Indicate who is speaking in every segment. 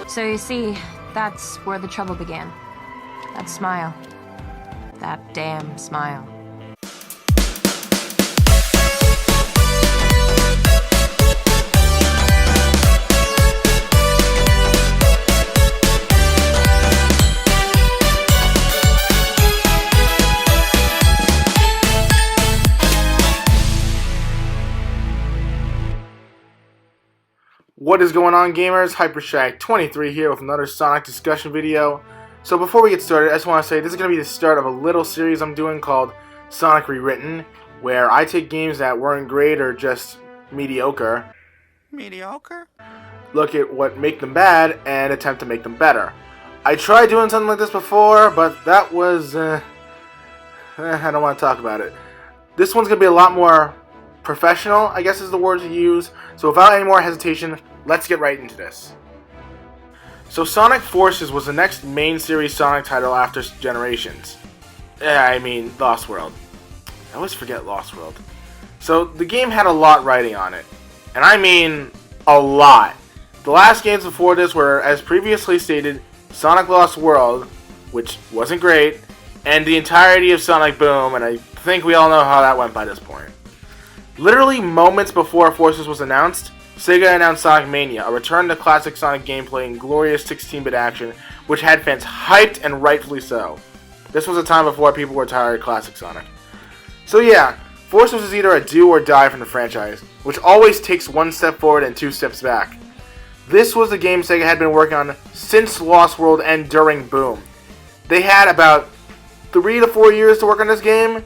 Speaker 1: So you see, that's where the trouble began. That smile. That damn smile.
Speaker 2: What is going on, gamers? HyperShack23 here with another Sonic discussion video. So before we get started, I just want to say this is going to be the start of a little series I'm doing called Sonic Rewritten, where I take games that weren't great or just mediocre, look at what make them bad, and attempt to make them better. I tried doing something like this before, but that was, I don't want to talk about it. This one's going to be a lot more professional, I guess is the word to use. So without any more hesitation, let's get right into this. So Sonic Forces was the next main series Sonic title after Generations. Lost World. I always forget Lost World. So the game had a lot riding on it. And I mean a lot. The last games before this were, as previously stated, Sonic Lost World, which wasn't great, and the entirety of Sonic Boom, and I think we all know how that went by this point. Literally moments before Forces was announced, Sega announced Sonic Mania, a return to classic Sonic gameplay and glorious 16-bit action, which had fans hyped, and rightfully so. This was a time before people were tired of classic Sonic. So yeah, Forces was either a do or die from the franchise, which always takes one step forward and two steps back. This was the game Sega had been working on since Lost World and during Boom. They had about 3 to 4 years to work on this game,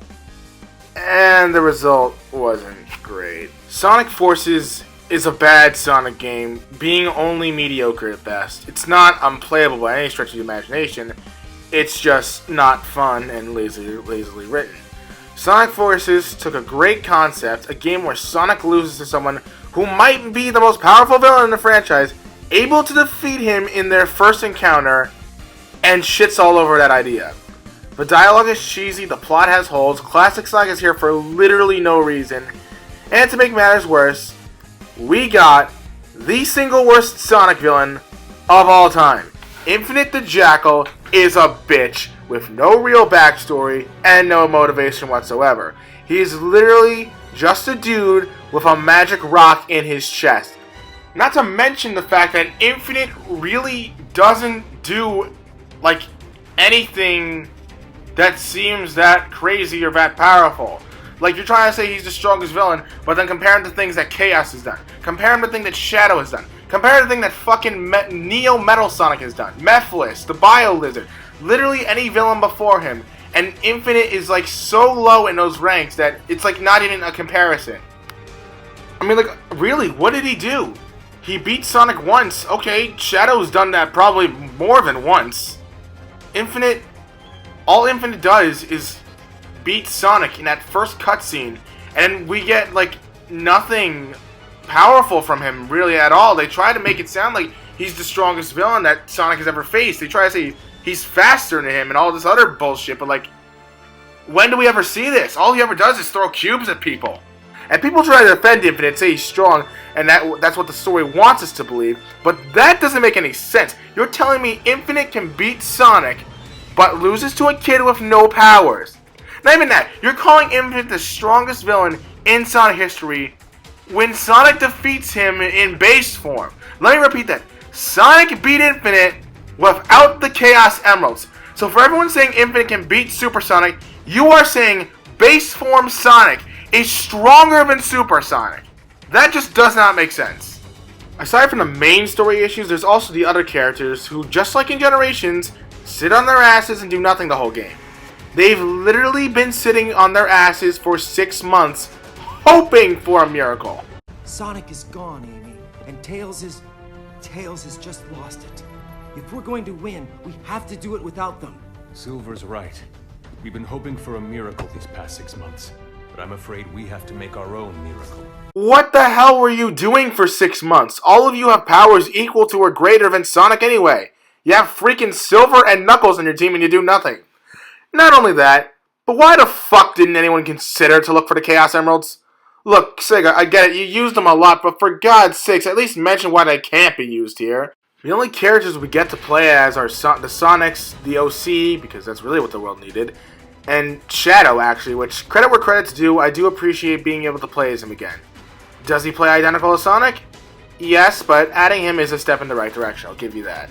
Speaker 2: and the result wasn't great. Sonic Forces is a bad Sonic game, being only mediocre at best. It's not unplayable by any stretch of the imagination, it's just not fun and lazily written. Sonic Forces took a great concept, a game where Sonic loses to someone who might be the most powerful villain in the franchise, able to defeat him in their first encounter, and shits all over that idea. The dialogue is cheesy, the plot has holes, classic Sonic is here for literally no reason, and to make matters worse, we got the single worst Sonic villain of all time. Infinite the Jackal is a bitch with no real backstory and no motivation whatsoever. He is literally just a dude with a magic rock in his chest. Not to mention the fact that Infinite really doesn't do, anything that seems that crazy or that powerful. Like, you're trying to say he's the strongest villain, but then compare him to things that Chaos has done. Compare him to things that Shadow has done. Compare him to things that fucking Neo Metal Sonic has done. Mephiles, the Bio Lizard. Literally any villain before him. And Infinite is, so low in those ranks that it's, not even a comparison. Really, what did he do? He beat Sonic once. Okay, Shadow's done that probably more than once. All Infinite does is beat Sonic in that first cutscene, and we get, nothing powerful from him, really, at all. They try to make it sound like he's the strongest villain that Sonic has ever faced. They try to say he's faster than him and all this other bullshit, but, when do we ever see this? All he ever does is throw cubes at people. And people try to defend Infinite, say he's strong, and that's what the story wants us to believe, but that doesn't make any sense. You're telling me Infinite can beat Sonic, but loses to a kid with no powers. Not even that. You're calling Infinite the strongest villain in Sonic history when Sonic defeats him in base form. Let me repeat that. Sonic beat Infinite without the Chaos Emeralds. So for everyone saying Infinite can beat Super Sonic, you are saying base form Sonic is stronger than Super Sonic. That just does not make sense. Aside from the main story issues, there's also the other characters who, just like in Generations, sit on their asses and do nothing the whole game. They've literally been sitting on their asses for 6 months, hoping for a miracle.
Speaker 3: Sonic is gone, Amy, and Tails has just lost it. If we're going to win, we have to do it without them.
Speaker 4: Silver's right. We've been hoping for a miracle these past 6 months, but I'm afraid we have to make our own miracle.
Speaker 2: What the hell were you doing for 6 months? All of you have powers equal to or greater than Sonic anyway. You have freaking Silver and Knuckles on your team and you do nothing. Not only that, but why the fuck didn't anyone consider to look for the Chaos Emeralds? Look, Sega, I get it, you used them a lot, but for God's sakes, at least mention why they can't be used here. The only characters we get to play as are the Sonics, the OC, because that's really what the world needed, and Shadow, actually, which, credit where credit's due, I do appreciate being able to play as him again. Does he play identical to Sonic? Yes, but adding him is a step in the right direction, I'll give you that.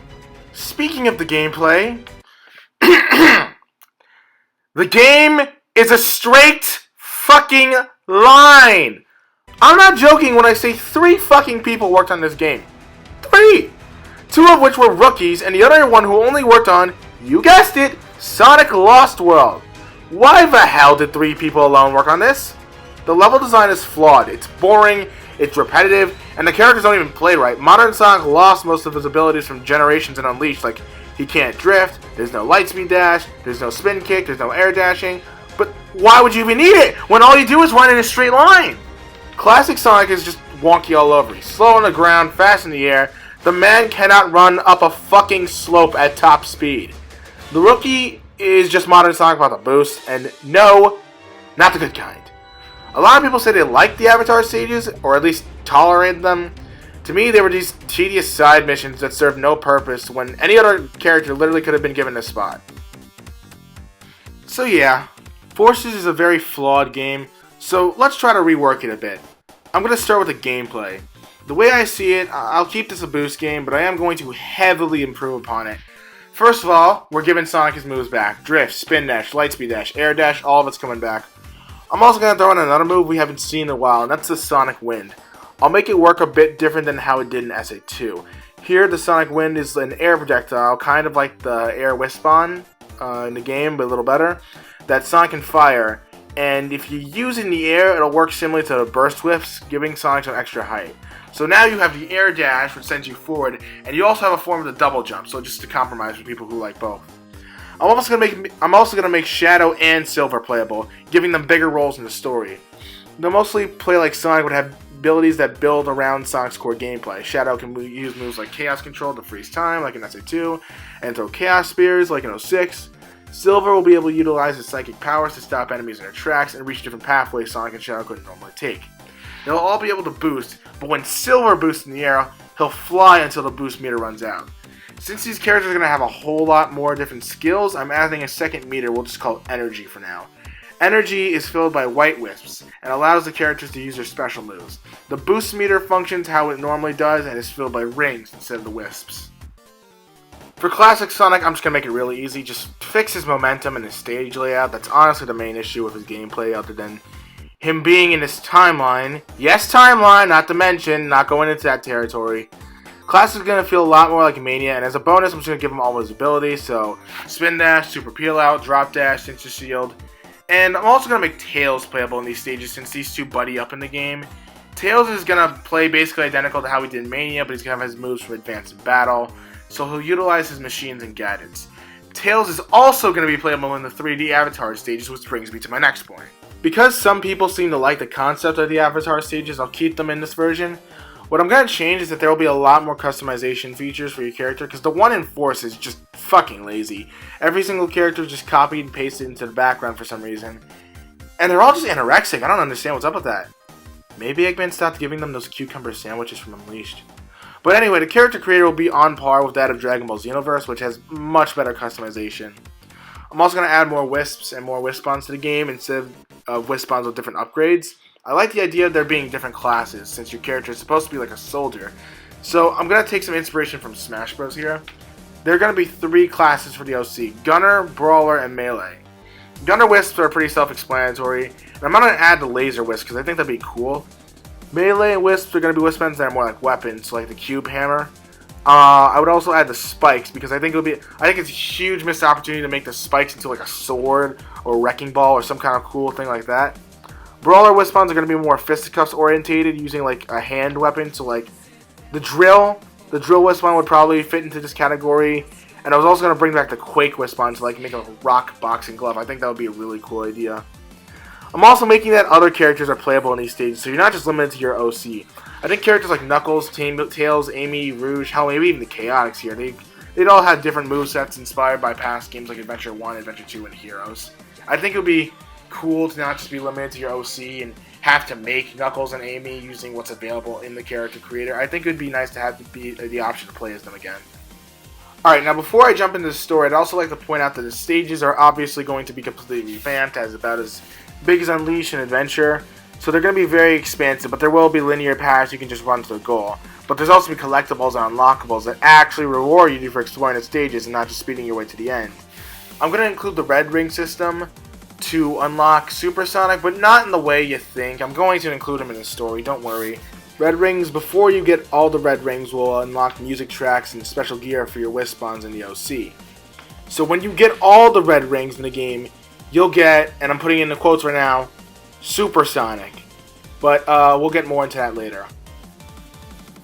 Speaker 2: Speaking of the gameplay, the game is a straight fucking line! I'm not joking when I say 3 fucking people worked on this game. 3! 2 of which were rookies, and the other one who only worked on, you guessed it, Sonic Lost World. Why the hell did 3 people alone work on this? The level design is flawed, it's boring, it's repetitive, and the characters don't even play right. Modern Sonic lost most of his abilities from Generations and Unleashed, like he can't drift, there's no lightspeed dash, there's no spin kick, there's no air dashing, but why would you even need it when all you do is run in a straight line? Classic Sonic is just wonky all over. He's slow on the ground, fast in the air. The man cannot run up a fucking slope at top speed. The rookie is just modern Sonic without a boost, and no, not the good kind. A lot of people say they like the Avatar stages, or at least tolerate them. To me, they were these tedious side missions that served no purpose when any other character literally could have been given a spot. So yeah, Forces is a very flawed game, so let's try to rework it a bit. I'm going to start with the gameplay. The way I see it, I'll keep this a boost game, but I am going to heavily improve upon it. First of all, we're giving Sonic his moves back. Drift, Spin Dash, Lightspeed Dash, Air Dash, all of it's coming back. I'm also going to throw in another move we haven't seen in a while, and that's the Sonic Wind. I'll make it work a bit different than how it did in SA2. Here, the Sonic Wind is an air projectile, kind of like the Air Wispon in the game, but a little better, that Sonic can fire. And if you use it in the air, it'll work similar to Burst Whips, giving Sonic some extra height. So now you have the Air Dash, which sends you forward, and you also have a form of the Double Jump, so just to compromise for people who like both. I'm also gonna make Shadow and Silver playable, giving them bigger roles in the story. They'll mostly play like Sonic, would have abilities that build around Sonic's core gameplay. Shadow can use moves like Chaos Control to freeze time, like in SA2, and throw Chaos Spears, like in 06. Silver will be able to utilize his psychic powers to stop enemies in their tracks and reach different pathways Sonic and Shadow couldn't normally take. They'll all be able to boost, but when Silver boosts in the air, he'll fly until the boost meter runs out. Since these characters are going to have a whole lot more different skills, I'm adding a second meter we'll just call it Energy for now. Energy is filled by white wisps, and allows the characters to use their special moves. The boost meter functions how it normally does, and is filled by rings instead of the wisps. For Classic Sonic, I'm just going to make it really easy. Just fix his momentum and his stage layout. That's honestly the main issue with his gameplay, other than him being in this timeline. Yes, timeline, not dimension, not going into that territory. Classic is going to feel a lot more like Mania, and as a bonus, I'm just going to give him all his abilities. So, Spin Dash, Super Peel Out, Drop Dash, Instant Shield. And I'm also going to make Tails playable in these stages since these two buddy up in the game. Tails is going to play basically identical to how he did in Mania, but he's going to have his moves from Advanced in Battle. So he'll utilize his machines and gadgets. Tails is also going to be playable in the 3D Avatar stages, which brings me to my next point. Because some people seem to like the concept of the Avatar stages, I'll keep them in this version. What I'm going to change is that there will be a lot more customization features for your character, because the one in Force is just fucking lazy. Every single character is just copied and pasted into the background for some reason. And they're all just anorexic. I don't understand what's up with that. Maybe Eggman stopped giving them those cucumber sandwiches from Unleashed. But anyway, the character creator will be on par with that of Dragon Ball Xenoverse, which has much better customization. I'm also going to add more Wisps and more Wispons to the game instead of Wispons with different upgrades. I like the idea of there being different classes, since your character is supposed to be like a soldier. So I'm going to take some inspiration from Smash Bros. Here. There are going to be 3 classes for the OC, Gunner, Brawler, and Melee. Gunner Wisps are pretty self-explanatory, and I'm not going to add the Laser Wisp because I think that'd be cool. Melee and Wisps are going to be Wispons that are more like weapons, like the Cube Hammer. I would also add the Spikes because I think it's a huge missed opportunity to make the Spikes into like a sword or a wrecking ball or some kind of cool thing like that. Brawler Wispons are going to be more fisticuffs orientated, using like a hand weapon. So like the Drill Wispon would probably fit into this category. And I was also going to bring back the Quake Wispon to like make a rock boxing glove. I think that would be a really cool idea. I'm also making that other characters are playable in these stages, so you're not just limited to your OC. I think characters like Knuckles, Tails, Amy, Rouge, hell, maybe even the Chaotix here, they'd all have different movesets inspired by past games like Adventure 1, Adventure 2, and Heroes. I think it would be cool to not just be limited to your OC and have to make Knuckles and Amy using what's available in the character creator. I think it would be nice to have the option to play as them again. Alright, now before I jump into the story, I'd also like to point out that the stages are obviously going to be completely revamped, as about as big as Unleash and Adventure. So they're going to be very expansive, but there will be linear paths you can just run to the goal. But there's also collectibles and unlockables that actually reward you for exploring the stages and not just speeding your way to the end. I'm going to include the Red Ring system to unlock Super Sonic, but not in the way you think. I'm going to include him in the story, don't worry. Red Rings, before you get all the Red Rings, will unlock music tracks and special gear for your Wispons in the OC. So when you get all the Red Rings in the game, you'll get, and I'm putting in the quotes right now, Super Sonic. But we'll get more into that later.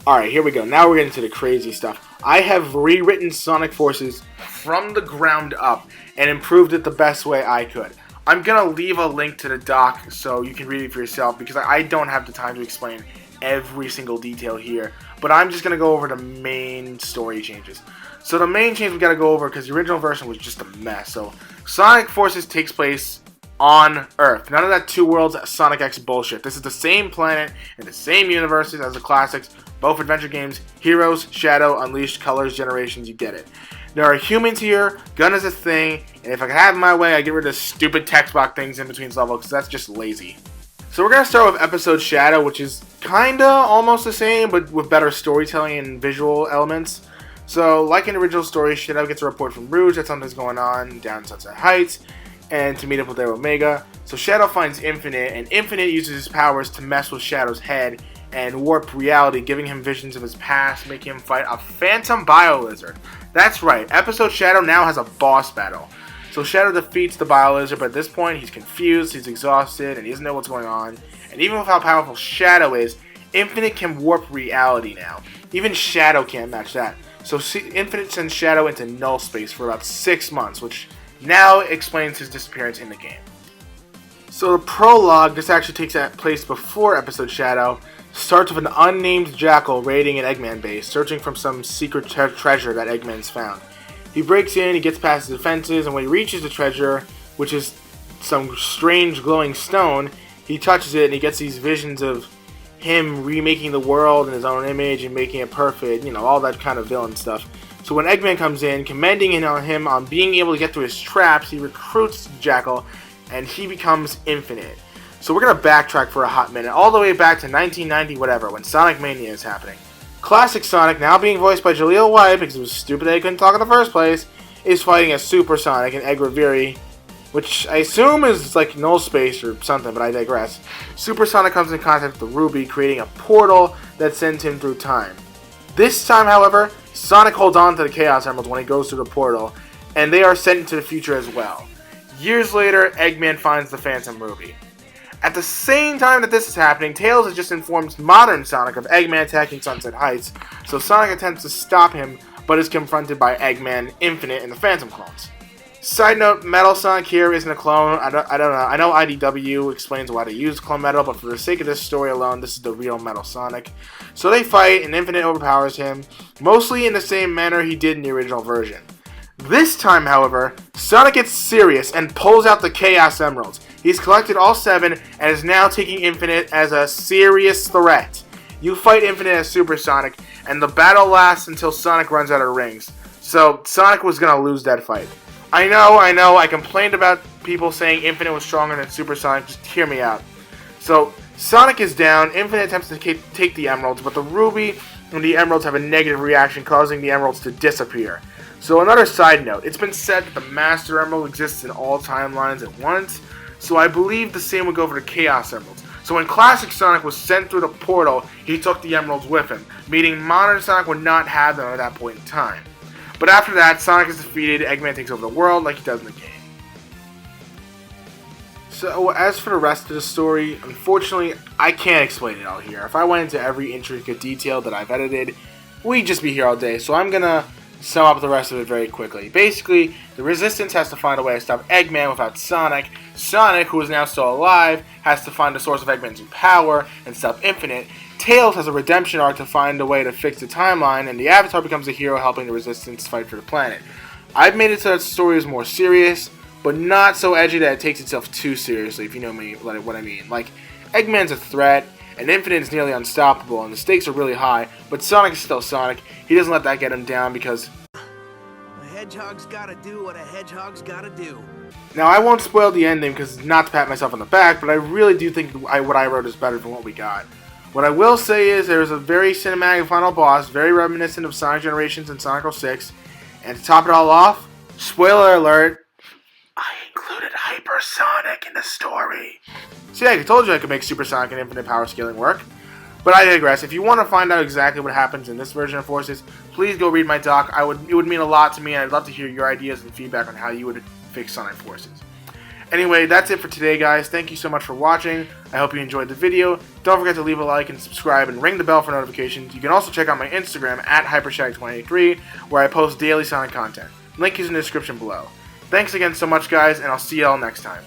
Speaker 2: Alright, here we go. Now we're getting to the crazy stuff. I have rewritten Sonic Forces from the ground up and improved it the best way I could. I'm going to leave a link to the doc so you can read it for yourself, because I don't have the time to explain every single detail here, but I'm just going to go over the main story changes. So the main change we got to go over, because the original version was just a mess. So Sonic Forces takes place on Earth. None of that Two Worlds Sonic X bullshit. This is the same planet and the same universes as the classics, both adventure games, Heroes, Shadow, Unleashed, Colors, Generations, you get it. There are humans here, gun is a thing, and if I could have it my way, I'd get rid of stupid text box things in between levels, because that's just lazy. So we're going to start with Episode Shadow, which is kinda almost the same, but with better storytelling and visual elements. So, like in the original story, Shadow gets a report from Rouge that something's going on down Sunset Heights, and to meet up with their Omega. So Shadow finds Infinite, and Infinite uses his powers to mess with Shadow's head and warp reality, giving him visions of his past, making him fight a phantom bio-lizard. That's right, Episode Shadow now has a boss battle. So Shadow defeats the bio-lizard, but at this point he's confused, he's exhausted, and he doesn't know what's going on. And even with how powerful Shadow is, Infinite can warp reality now. Even Shadow can't match that. So Infinite sends Shadow into null space for about 6 months, which now explains his disappearance in the game. So the prologue, this actually takes place before Episode Shadow, starts with an unnamed jackal raiding an Eggman base, searching for some secret treasure that Eggman's found. He breaks in, he gets past his defenses, and when he reaches the treasure, which is some strange glowing stone, he touches it and he gets these visions of him remaking the world in his own image and making it perfect, you know, all that kind of villain stuff. So when Eggman comes in, commending him on being able to get through his traps, he recruits Jackal, and he becomes Infinite. So we're going to backtrack for a hot minute, all the way back to 1990 whatever, when Sonic Mania is happening. Classic Sonic, now being voiced by Jaleel White, because it was stupid that he couldn't talk in the first place, is fighting as Super Sonic and Egg Reverie, which I assume is like null space or something, but I digress. Super Sonic comes in contact with the Ruby, creating a portal that sends him through time. This time, however, Sonic holds on to the Chaos Emeralds when he goes through the portal, and they are sent into the future as well. Years later, Eggman finds the Phantom Ruby. At the same time that this is happening, Tails has just informed modern Sonic of Eggman attacking Sunset Heights, so Sonic attempts to stop him, but is confronted by Eggman, Infinite, and the Phantom clones. Side note, Metal Sonic here isn't a clone. I don't know. I know IDW explains why they use clone Metal, but for the sake of this story alone, this is the real Metal Sonic. So they fight, and Infinite overpowers him, mostly in the same manner he did in the original version. This time, however, Sonic gets serious and pulls out the Chaos Emeralds. He's collected all 7 and is now taking Infinite as a serious threat. You fight Infinite as Super Sonic, and the battle lasts until Sonic runs out of rings. So Sonic was going to lose that fight. I know, I complained about people saying Infinite was stronger than Super Sonic, just hear me out. So, Sonic is down, Infinite attempts to take the Emeralds, but the Ruby and the Emeralds have a negative reaction, causing the Emeralds to disappear. So another side note, it's been said that the Master Emerald exists in all timelines at once, so I believe the same would go for the Chaos Emeralds. So when Classic Sonic was sent through the portal, he took the Emeralds with him, meaning modern Sonic would not have them at that point in time. But after that, Sonic is defeated, Eggman takes over the world like he does in the game. So as for the rest of the story, unfortunately, I can't explain it all here. If I went into every intricate detail that I've edited, we'd just be here all day, so I'm gonna sum up the rest of it very quickly. Basically, the Resistance has to find a way to stop Eggman without Sonic. Sonic, who is now still alive, has to find the source of Eggman's power and stop Infinite. Tails has a redemption arc to find a way to fix the timeline, and the Avatar becomes a hero helping the Resistance fight for the planet. I've made it so that the story is more serious, but not so edgy that it takes itself too seriously, if you know what I mean. Like, Eggman's a threat, and Infinite is nearly unstoppable, and the stakes are really high, but Sonic is still Sonic. He doesn't let that get him down because...
Speaker 5: A hedgehog's gotta do what a hedgehog's gotta do.
Speaker 2: Now, I won't spoil the ending because not to pat myself on the back, but I really do think what I wrote is better than what we got. What I will say is there's a very cinematic final boss, very reminiscent of Sonic Generations and Sonic 06, and to top it all off, spoiler alert, I included Hypersonic in the story. See, I told you I could make Supersonic and Infinite Power Scaling work. But I digress. If you want to find out exactly what happens in this version of Forces, please go read my doc. It would mean a lot to me, and I'd love to hear your ideas and feedback on how you would fix Sonic Forces. Anyway, that's it for today, guys. Thank you so much for watching. I hope you enjoyed the video. Don't forget to leave a like and subscribe and ring the bell for notifications. You can also check out my Instagram at HyperShag23, where I post daily Sonic content. Link is in the description below. Thanks again so much, guys, and I'll see you all next time.